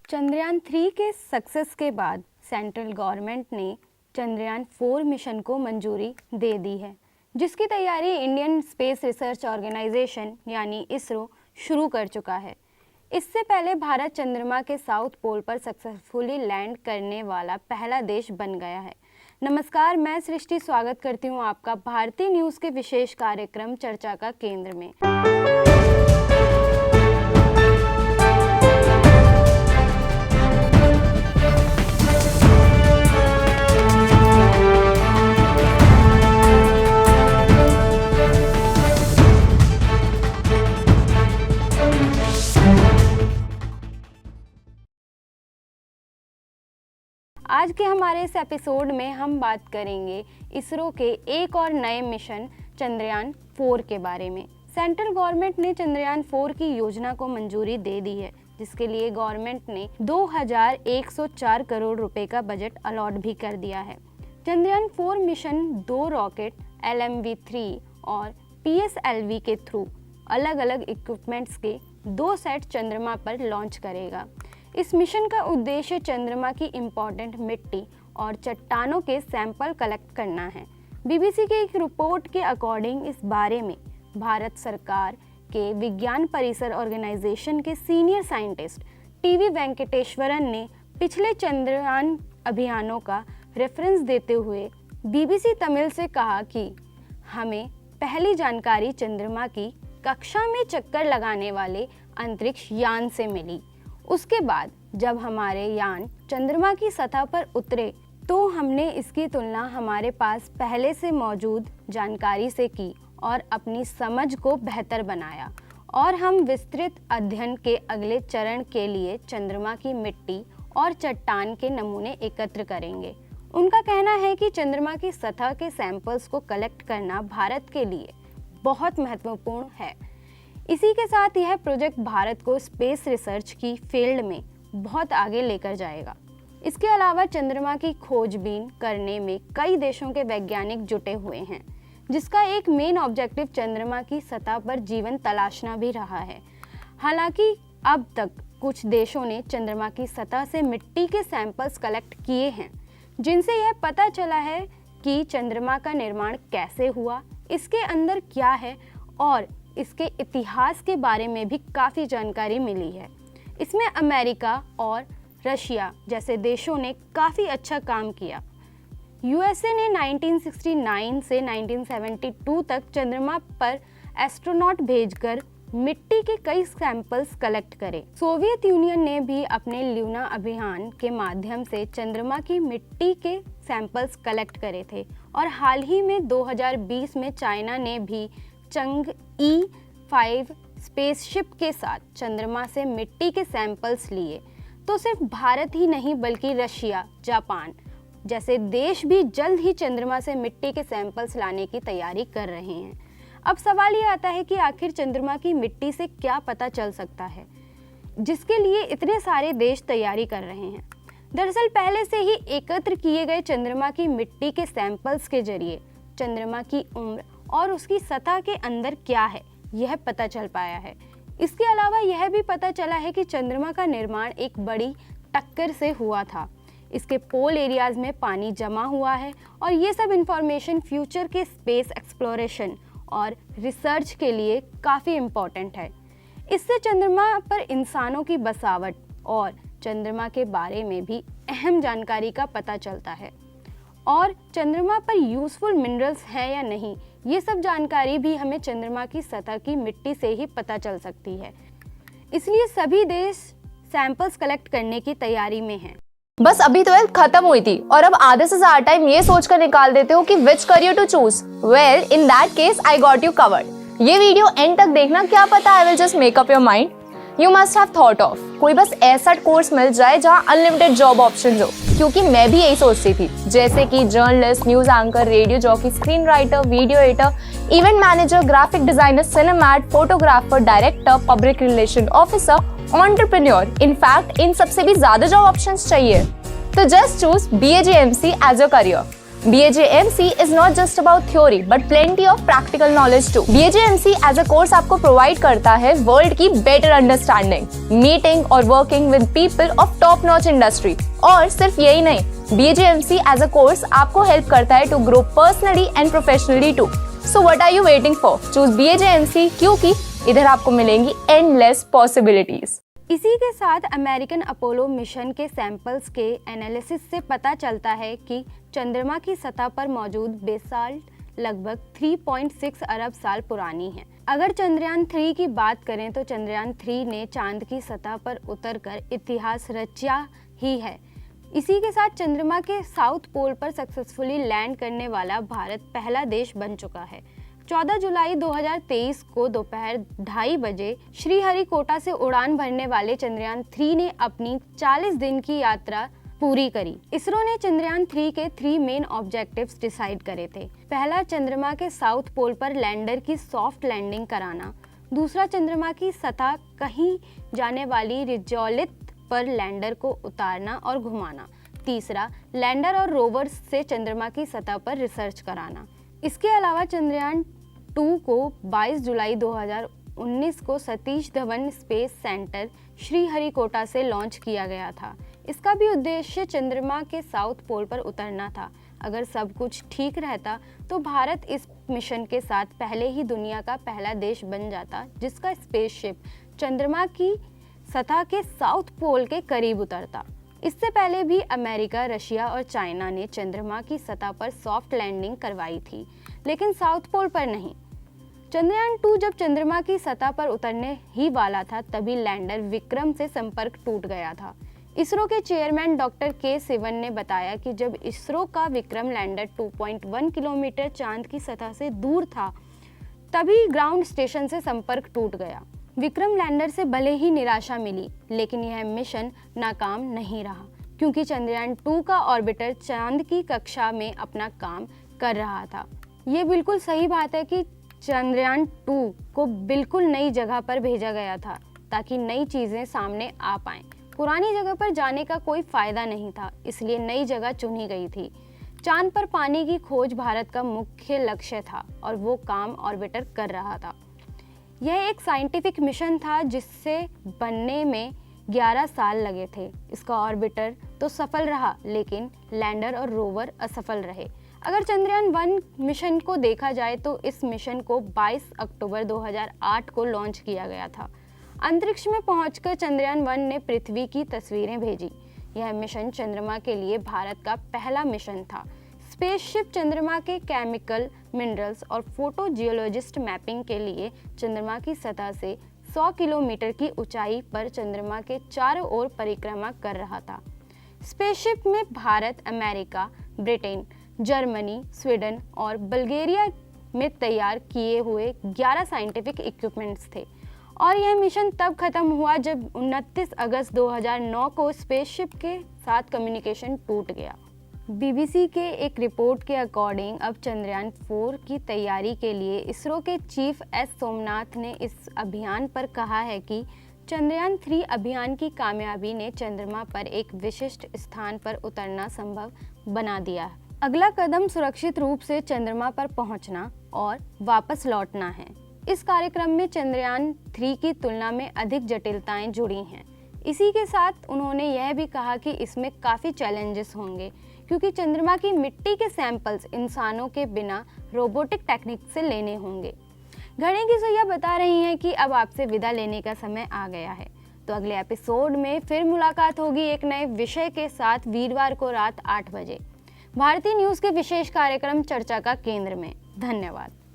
चंद्रयान 3 के सक्सेस के बाद सेंट्रल गवर्नमेंट ने चंद्रयान 4 मिशन को मंजूरी दे दी है, जिसकी तैयारी इंडियन स्पेस रिसर्च ऑर्गेनाइजेशन यानी इसरो शुरू कर चुका है। इससे पहले भारत चंद्रमा के साउथ पोल पर सक्सेसफुली लैंड करने वाला पहला देश बन गया है। नमस्कार, मैं सृष्टि स्वागत करती हूं आपका भारतीय न्यूज़ के विशेष कार्यक्रम चर्चा का केंद्र में। आज के हमारे इस एपिसोड में हम बात करेंगे इसरो के एक और नए मिशन चंद्रयान 4 के बारे में। सेंट्रल गवर्नमेंट ने चंद्रयान 4 की योजना को मंजूरी दे दी है, जिसके लिए गवर्नमेंट ने 2104 करोड़ रुपए का बजट अलॉट भी कर दिया है। चंद्रयान 4 मिशन 2 रॉकेट LMV-3 और PSLV के थ्रू अलग अलग इक्विपमेंट्स के 2 सेट चंद्रमा पर लॉन्च करेगा। इस मिशन का उद्देश्य चंद्रमा की इम्पोर्टेंट मिट्टी और चट्टानों के सैंपल कलेक्ट करना है। BBC की एक रिपोर्ट के अकॉर्डिंग इस बारे में भारत सरकार के विज्ञान परिसर ऑर्गेनाइजेशन के सीनियर साइंटिस्ट TV वेंकटेश्वरन ने पिछले चंद्रयान अभियानों का रेफरेंस देते हुए BBC तमिल से कहा कि हमें पहली जानकारी चंद्रमा की कक्षा में चक्कर लगाने वाले अंतरिक्ष यान से मिली। उसके बाद जब हमारे यान चंद्रमा की सतह पर उतरे तो हमने इसकी तुलना हमारे पास पहले से मौजूद जानकारी से की और अपनी समझ को बेहतर बनाया, और हम विस्तृत अध्ययन के अगले चरण के लिए चंद्रमा की मिट्टी और चट्टान के नमूने एकत्र करेंगे। उनका कहना है कि चंद्रमा की सतह के सैंपल्स को कलेक्ट करना भारत के लिए बहुत महत्वपूर्ण है। इसी के साथ यह प्रोजेक्ट भारत को स्पेस रिसर्च की फील्ड में बहुत आगे लेकर जाएगा। इसके अलावा चंद्रमा की खोजबीन करने में कई देशों के वैज्ञानिक जुटे हुए हैं, जिसका एक मेन ऑब्जेक्टिव चंद्रमा की सतह पर जीवन तलाशना भी रहा है। हालांकि अब तक कुछ देशों ने चंद्रमा की सतह से मिट्टी के सैंपल्स कलेक्ट किए हैं, जिनसे यह पता चला है कि चंद्रमा का निर्माण कैसे हुआ, इसके अंदर क्या है और इसके इतिहास के बारे में भी काफ़ी जानकारी मिली है। इसमें अमेरिका और रशिया जैसे देशों ने काफ़ी अच्छा काम किया। USA ने 1969 से 1972 तक चंद्रमा पर एस्ट्रोनॉट भेजकर मिट्टी के कई सैंपल्स कलेक्ट करे। सोवियत यूनियन ने भी अपने ल्यूना अभियान के माध्यम से चंद्रमा की मिट्टी के सैंपल्स कलेक्ट करे थे, और हाल ही में 2020 में चाइना ने भी चंगई 5 स्पेसशिप के साथ चंद्रमा से मिट्टी के सैंपल्स लिए। तो सिर्फ भारत ही नहीं बल्कि रशिया, जापान जैसे देश भी जल्द ही चंद्रमा से मिट्टी के सैंपल्स लाने की तैयारी कर रहे हैं। अब सवाल ये आता है कि आखिर चंद्रमा की मिट्टी से क्या पता चल सकता है, जिसके लिए इतने सारे देश तैयारी कर रहे हैं। दरअसल पहले से ही एकत्र किए गए चंद्रमा की मिट्टी के सैंपल्स के जरिए चंद्रमा की उम्र और उसकी सतह के अंदर क्या है यह पता चल पाया है। इसके अलावा यह भी पता चला है कि चंद्रमा का निर्माण एक बड़ी टक्कर से हुआ था। इसके पोल एरियाज में पानी जमा हुआ है, और ये सब इंफॉर्मेशन फ्यूचर के स्पेस एक्सप्लोरेशन और रिसर्च के लिए काफ़ी इम्पोर्टेंट है। इससे चंद्रमा पर इंसानों की बसावट और चंद्रमा के बारे में भी अहम जानकारी का पता चलता है, और चंद्रमा पर यूज़फुल मिनरल्स हैं या नहीं, ये सब जानकारी भी हमें चंद्रमा की सतह की मिट्टी से ही पता चल सकती है। इसलिए सभी देश सैंपल्स कलेक्ट करने की तैयारी में हैं। बस अभी 12th खत्म हुई थी और अब आधे से ज्यादा टाइम ये सोचकर निकाल देते हो कि which career to choose. Well, in that case I got you covered. ये वीडियो एंड तक देखना, क्या पता I will just make up your mind. You must have thought of कोई बस ऐसा कोर्स मिल जाए जहाँ अनलिमिटेड जॉब ऑप्शन हो, क्योंकि मैं भी यही सोचती थी। जैसे कि journalist, news anchor, radio jockey, screen writer, video editor, event manager, graphic designer, cinemat, photographer, director, public relation officer, entrepreneur. In fact इन सबसे भी ज्यादा जॉब ऑप्शंस चाहिए। तो just choose BAGMC as your career. BHMC is not just about theory but plenty of practical knowledge too. BHMC as a course आपको provide करता है world की better understanding, meeting और working with people of top notch industry. और सिर्फ यही नहीं, BHMC as a course आपको help करता है to grow personally and professionally too. So what are you waiting for? Choose BHMC क्योंकि इधर आपको मिलेंगी endless possibilities. इसी के साथ अमेरिकन अपोलो मिशन के सैंपल्स के एनालिसिस से पता चलता है कि चंद्रमा की सतह पर मौजूद बेसाल्ट लगभग 3.6 अरब साल पुरानी है। अगर चंद्रयान 3 की बात करें तो चंद्रयान 3 ने चांद की सतह पर उतरकर इतिहास रचा ही है। इसी के साथ चंद्रमा के साउथ पोल पर सक्सेसफुली लैंड करने वाला भारत पहला देश बन चुका है। 14 जुलाई 2023 को दोपहर 2:30 बजे श्रीहरिकोटा से उड़ान भरने वाले चंद्रयान 3 ने अपनी 40 दिन की यात्रा पूरी करी। इसरो ने चंद्रयान 3 के 3 मेन ऑब्जेक्टिव्स डिसाइड करे थे। पहला, चंद्रमा के साउथ पोल पर लैंडर की सॉफ्ट लैंडिंग कराना। दूसरा, चंद्रमा की सतह कहीं जाने वाली रिजोलिथ पर लैंडर को उतारना और घुमाना। तीसरा, लैंडर और रोवर्स से चंद्रमा की सतह पर रिसर्च कराना। इसके अलावा चंद्रयान 2 को 22 जुलाई 2019 को सतीश धवन स्पेस सेंटर श्रीहरिकोटा से लॉन्च किया गया था। इसका भी उद्देश्य चंद्रमा के साउथ पोल पर उतरना था। अगर सब कुछ ठीक रहता तो भारत इस मिशन के साथ पहले ही दुनिया का पहला देश बन जाता जिसका स्पेसशिप चंद्रमा की सतह के साउथ पोल के करीब उतरता। इससे पहले भी अमेरिका, रशिया और चाइना ने चंद्रमा की सतह पर सॉफ्ट लैंडिंग करवाई थी, लेकिन साउथ पोल पर नहीं। चंद्रयान 2 जब चंद्रमा की सतह पर उतरने ही वाला था तभी लैंडर विक्रम से संपर्क टूट गया था। इसरो के चेयरमैन डॉक्टर के सिवन ने बताया कि जब इसरो का विक्रम लैंडर 2.1 किलोमीटर चांद की सतह से दूर था तभी ग्राउंड स्टेशन से संपर्क टूट गया। विक्रम लैंडर से भले ही निराशा मिली, लेकिन यह मिशन नाकाम नहीं रहा क्योंकि चंद्रयान 2 का ऑर्बिटर चांद की कक्षा में अपना काम कर रहा था। ये बिल्कुल सही बात है कि चंद्रयान 2 को बिल्कुल नई जगह पर भेजा गया था ताकि नई चीज़ें सामने आ पाएं। पुरानी जगह पर जाने का कोई फायदा नहीं था, इसलिए नई जगह चुनी गई थी। चांद पर पानी की खोज भारत का मुख्य लक्ष्य था और वो काम ऑर्बिटर कर रहा था। यह एक साइंटिफिक मिशन था जिससे बनने में 11 साल लगे थे। इसका ऑर्बिटर तो सफल रहा, लेकिन लैंडर और रोवर असफल रहे। अगर चंद्रयान 1 मिशन को देखा जाए तो इस मिशन को 22 अक्टूबर 2008 को लॉन्च किया गया था। अंतरिक्ष में पहुंचकर चंद्रयान 1 ने पृथ्वी की तस्वीरें भेजी। यह मिशन चंद्रमा के लिए भारत का पहला मिशन था। स्पेसशिप चंद्रमा के केमिकल, मिनरल्स और फोटो जियोलॉजिस्ट मैपिंग के लिए चंद्रमा की सतह से 100 किलोमीटर की ऊंचाई पर चंद्रमा के चारों ओर परिक्रमा कर रहा था। स्पेसशिप में Bharat, America, Britain, Germany, Sweden और बल्गेरिया में तैयार किए हुए 11 साइंटिफिक इक्विपमेंट्स थे और यह मिशन तब खत्म हुआ जब 29 अगस्त 2009 को स्पेसशिप के साथ कम्युनिकेशन टूट गया। बीबीसी के एक रिपोर्ट के अकॉर्डिंग अब चंद्रयान 4 की तैयारी के लिए इसरो के चीफ एस सोमनाथ ने इस अभियान पर कहा है कि चंद्रयान 3 अभियान की कामयाबी ने चंद्रमा पर एक विशिष्ट स्थान पर उतरना संभव बना दिया है। अगला कदम सुरक्षित रूप से चंद्रमा पर पहुंचना और वापस लौटना है। इस कार्यक्रम में चंद्रयान 3 की तुलना में अधिक जटिलताएं जुड़ी हैं। इसी के साथ उन्होंने यह भी कहा कि इसमें काफ़ी चैलेंजेस होंगे क्योंकि चंद्रमा की मिट्टी के सैंपल्स इंसानों के बिना रोबोटिक टेक्निक से लेने होंगे। घड़ी की सुइयां बता रही हैं कि अब आपसे विदा लेने का समय आ गया है। तो अगले एपिसोड में फिर मुलाकात होगी एक नए विषय के साथ वीरवार को रात 8 बजे भारतीय न्यूज़ के विशेष कार्यक्रम चर्चा का केंद्र में। धन्यवाद।